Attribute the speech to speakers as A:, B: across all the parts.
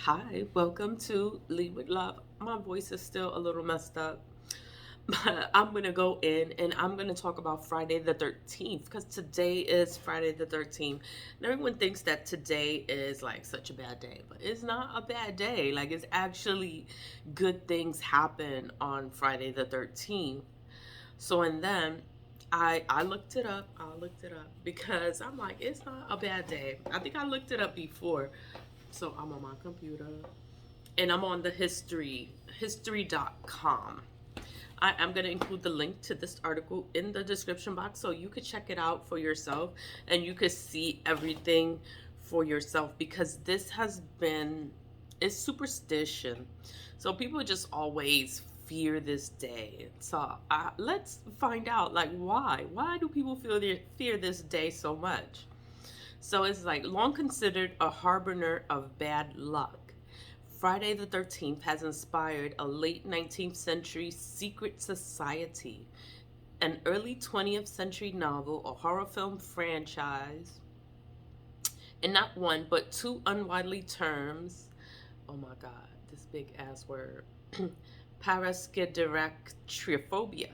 A: Hi, welcome to Lead with Love. My voice is still a little messed up, but I'm going to go in and I'm going to talk about Friday the 13th because today is Friday the 13th. And everyone thinks that today is like such a bad day, but it's not a bad day. Like, it's actually good things happen on Friday the 13th. So, and then I looked it up. I looked it up because I'm like, it's not a bad day. I think I looked it up before. So I'm on my computer and I'm on the history.com. I'm going to include the link to this article in the description box so you could check it out for yourself and you could see everything for yourself because this has been it's superstition. So people just always fear this day. So let's find out like why do people fear this day so much? So it's like long considered a harbinger of bad luck. Friday the 13th has inspired a late 19th century secret society, an early 20th century novel, a horror film franchise, and not one but two unwidely terms. Oh my god, this big ass word. Paraskideractriophobia.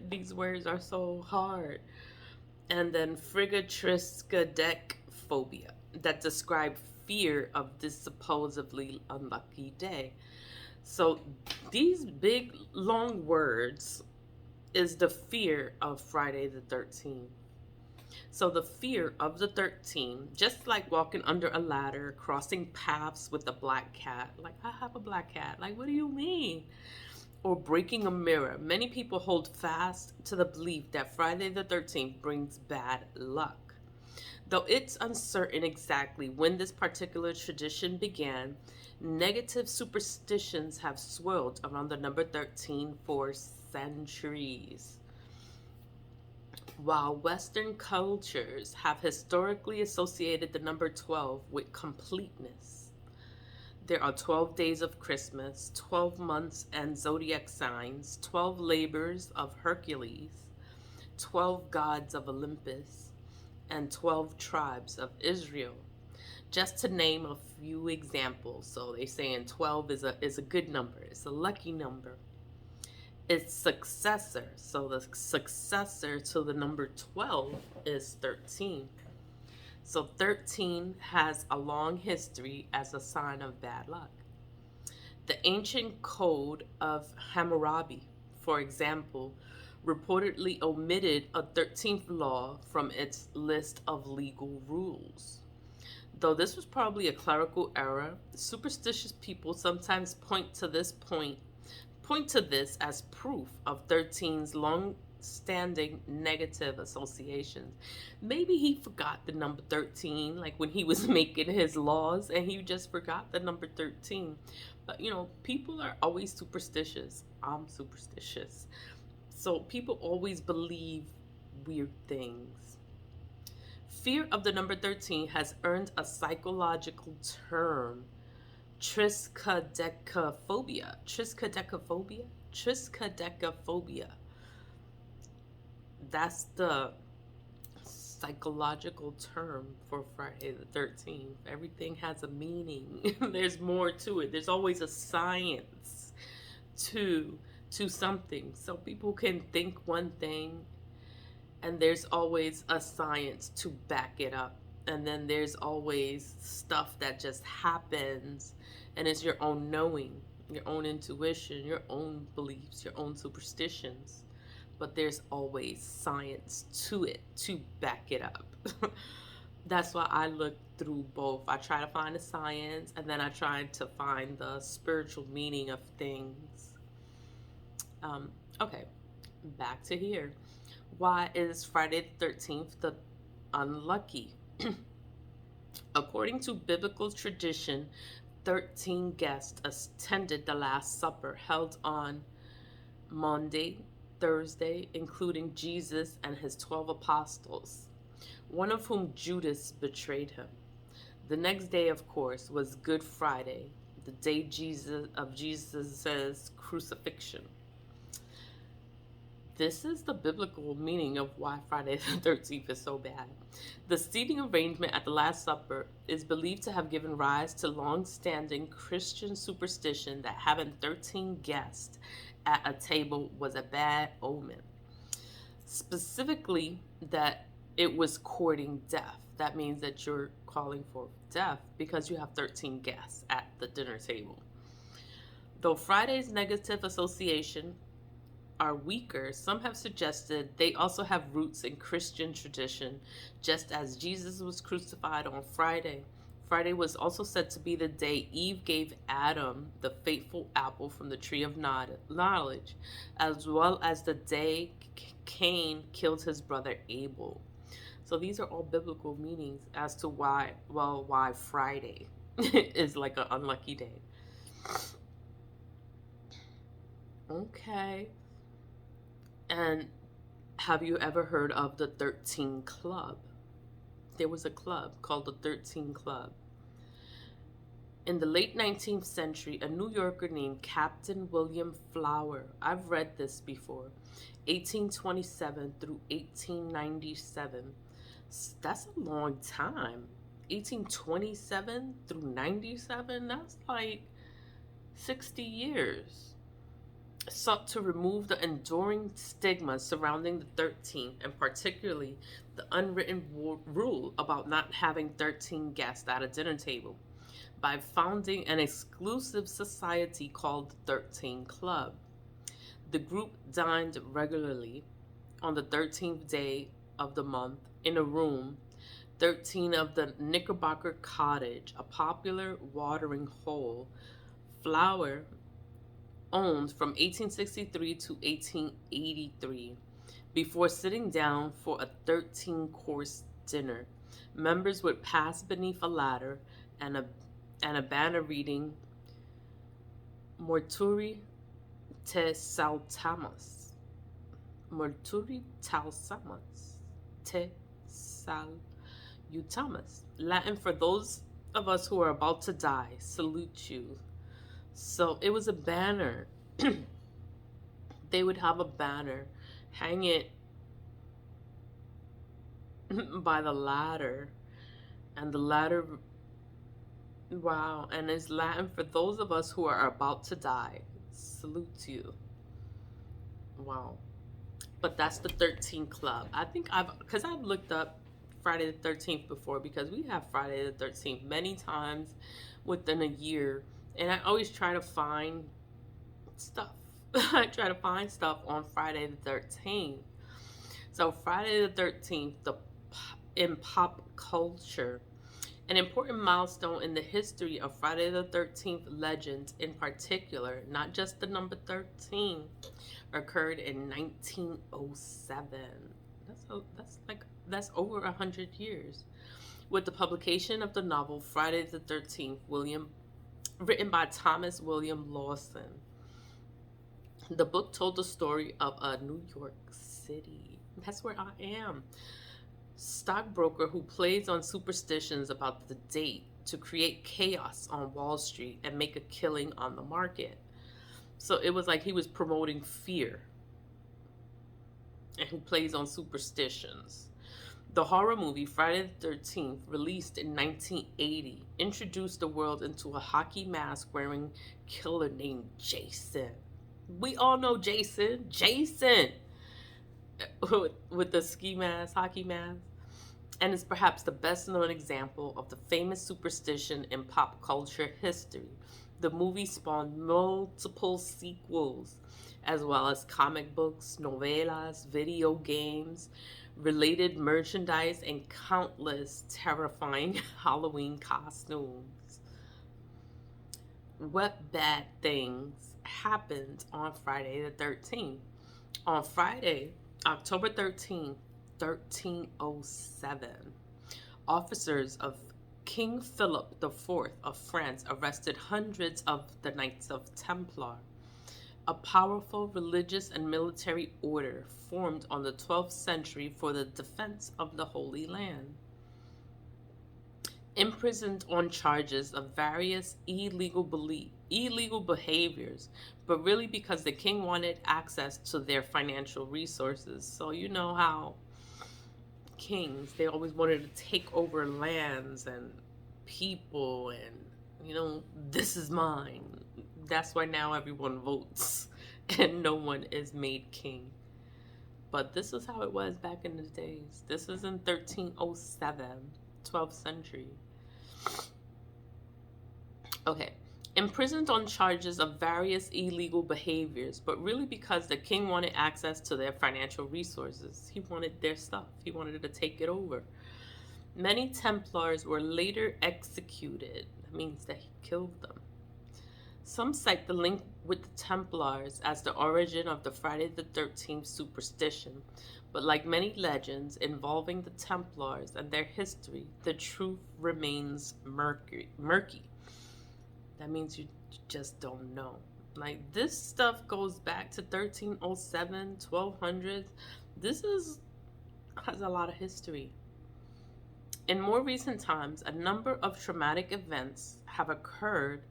A: These words are so hard. And then phobia that describe fear of this supposedly unlucky day. So these big long words is the fear of Friday the 13th. So the fear of the 13th, just like walking under a ladder, crossing paths with a black cat. Like, I have a black cat. Like, what do you mean? Or breaking a mirror. Many people hold fast to the belief that Friday the 13th brings bad luck. Though it's uncertain exactly when this particular tradition began, negative superstitions have swirled around the number 13 for centuries. While Western cultures have historically associated the number 12 with completeness, there are 12 days of Christmas, 12 months and zodiac signs, 12 labors of Hercules, 12 gods of Olympus, and 12 tribes of Israel. Just to name a few examples. So they're saying 12 is a good number. It's a lucky number. Its successor. So the successor to the number 12 is 13. So 13 has a long history as a sign of bad luck. The ancient code of Hammurabi, for example, reportedly omitted a 13th law from its list of legal rules. Though this was probably a clerical error, superstitious people sometimes point to this as proof of 13's long standing negative associations. Maybe he forgot the number 13, like when he was making his laws, and he just forgot the number 13. But people are always superstitious. I'm superstitious. So people always believe weird things. Fear of the number 13 has earned a psychological term, triskaidekaphobia. Triskaidekaphobia? Triskaidekaphobia. That's the psychological term for Friday the 13th. Everything has a meaning. There's more to it. There's always a science to something. So people can think one thing and there's always a science to back it up. And then there's always stuff that just happens and it's your own knowing, your own intuition, your own beliefs, your own superstitions. But there's always science to it to back it up. That's why I look through both. I try to find the science and then I try to find the spiritual meaning of things. Okay, back to here. Why is Friday the 13th the unlucky? According to biblical tradition, 13 guests attended the Last Supper held on Monday, Thursday, including Jesus and his 12 apostles, one of whom Judas betrayed him. The next day, of course, was Good Friday, the day of Jesus' crucifixion. This is the biblical meaning of why Friday the 13th is so bad. The seating arrangement at the Last Supper is believed to have given rise to long-standing Christian superstition that having 13 guests at a table was a bad omen. Specifically, that it was courting death. That means that you're calling for death because you have 13 guests at the dinner table. Though Friday's negative association are weaker, some have suggested they also have roots in Christian tradition, just as Jesus was crucified on Friday. Friday was also said to be the day Eve gave Adam the fateful apple from the tree of knowledge, as well as the day Cain killed his brother Abel. So these are all biblical meanings as to why Friday is like an unlucky day. Okay. And have you ever heard of the 13 Club? There was a club called the 13 Club. In the late 19th century, a New Yorker named Captain William Flower, I've read this before, 1827 through 1897. That's a long time. 1827 through 97, that's like 60 years. Sought to remove the enduring stigma surrounding the 13th, and particularly the unwritten rule about not having 13 guests at a dinner table, by founding an exclusive society called the 13 Club. The group dined regularly on the 13th day of the month in a room 13 of the Knickerbocker Cottage, a popular watering hole Flower owned from 1863 to 1883, before sitting down for a 13-course dinner. Members would pass beneath a ladder and a banner reading Morturi te salutamus. Morturi salutamus. Te salutamus. Latin for those of us who are about to die, salute you. So it was a banner. They would have a banner, hang it by the ladder, and the ladder, wow, and it's Latin for those of us who are about to die, salute you. Wow. But that's the 13 Club. I think I've looked up Friday the 13th before, because we have Friday the 13th many times within a year. And I always try to find stuff. I try to find stuff on Friday the 13th. So Friday the 13th, in pop culture, an important milestone in the history of Friday the 13th legends in particular, not just the number 13, occurred in 1907. That's over 100 years. With the publication of the novel Friday the 13th, written by Thomas William Lawson. The book told the story of a New York City. That's where I am. Stockbroker who plays on superstitions about the date to create chaos on Wall Street and make a killing on the market. So it was like he was promoting fear. And who plays on superstitions. The horror movie Friday the 13th, released in 1980, introduced the world into a hockey mask wearing killer named Jason. We all know Jason. Jason! With the ski mask, hockey mask. And is perhaps the best known example of the famous superstition in pop culture history. The movie spawned multiple sequels, as well as comic books, novelas, video games, related merchandise, and countless terrifying Halloween costumes. What bad things happened on Friday the 13th? On Friday, October 13th, 1307, officers of King Philip IV of France arrested hundreds of the Knights of Templar, a powerful religious and military order formed on the 12th century for the defense of the Holy Land. imprisoned on charges of various illegal behaviors, but really because the king wanted access to their financial resources. So you know how kings, they always wanted to take over lands and people, and this is mine. That's why now everyone votes and no one is made king. But this is how it was back in the days. This is in 1307, 12th century. Okay. Imprisoned on charges of various illegal behaviors, but really because the king wanted access to their financial resources. He wanted their stuff. He wanted to take it over. Many Templars were later executed. That means that he killed them. Some cite the link with the Templars as the origin of the Friday the 13th superstition, but like many legends involving the Templars and their history, the truth remains murky. That means you just don't know. Like, this stuff goes back to 1307, 1200s. This has a lot of history. In more recent times, a number of traumatic events have occurred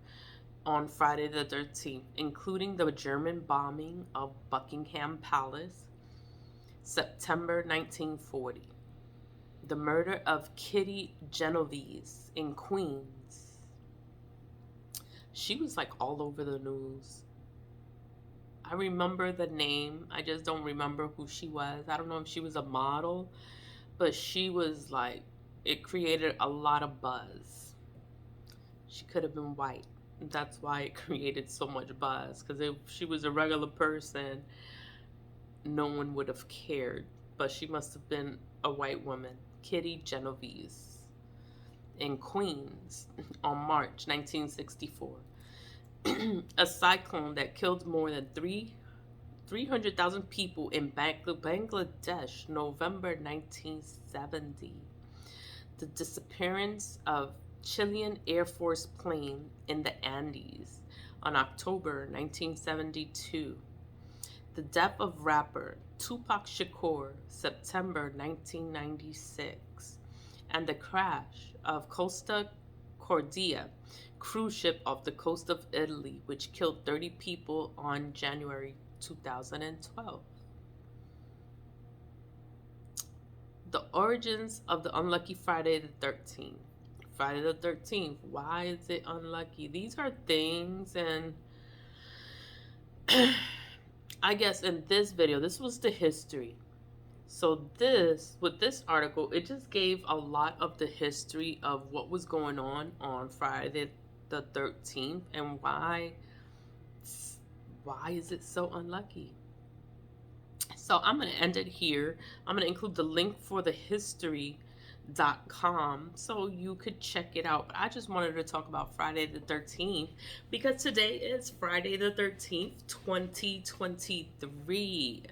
A: on Friday the 13th, including the German bombing of Buckingham Palace, September 1940, the murder of Kitty Genovese in Queens. She was like all over the news. I remember the name. I just don't remember who she was. I don't know if she was a model, but she was like, it created a lot of buzz. She could have been white. That's why it created so much buzz. Because if she was a regular person, no one would have cared. But she must have been a white woman. Kitty Genovese in Queens on March 1964. A cyclone that killed more than 300,000 people in Bangladesh, November 1970. The disappearance of Chilean Air Force plane in the Andes on October 1972. The death of rapper Tupac Shakur, September 1996. And the crash of Costa Concordia cruise ship off the coast of Italy, which killed 30 people on January 2012. The origins of the unlucky Friday the 13th. Friday the 13th, why is it unlucky? These are things, and I guess in this video, this was the history. So with this article, it just gave a lot of the history of what was going on Friday the 13th and why is it so unlucky. So I'm going to end it here. I'm going to include the link for the history.com so you could check it out. But I just wanted to talk about Friday the 13th because today is Friday the 13th, 2023.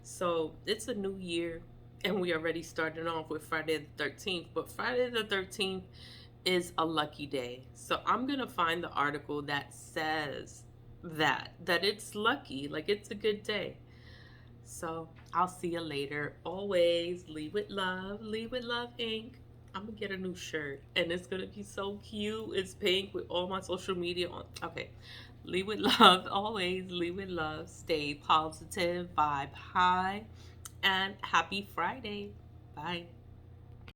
A: So it's a new year and we already started off with Friday the 13th. But Friday the 13th is a lucky day. So I'm going to find the article that says that it's lucky, like it's a good day. So I'll see you later. Always lead with love, Inc. I'm gonna get a new shirt and it's gonna be so cute. It's pink with all my social media on. Okay, lead with love. Always lead with love. Stay positive, vibe high, and happy Friday. Bye.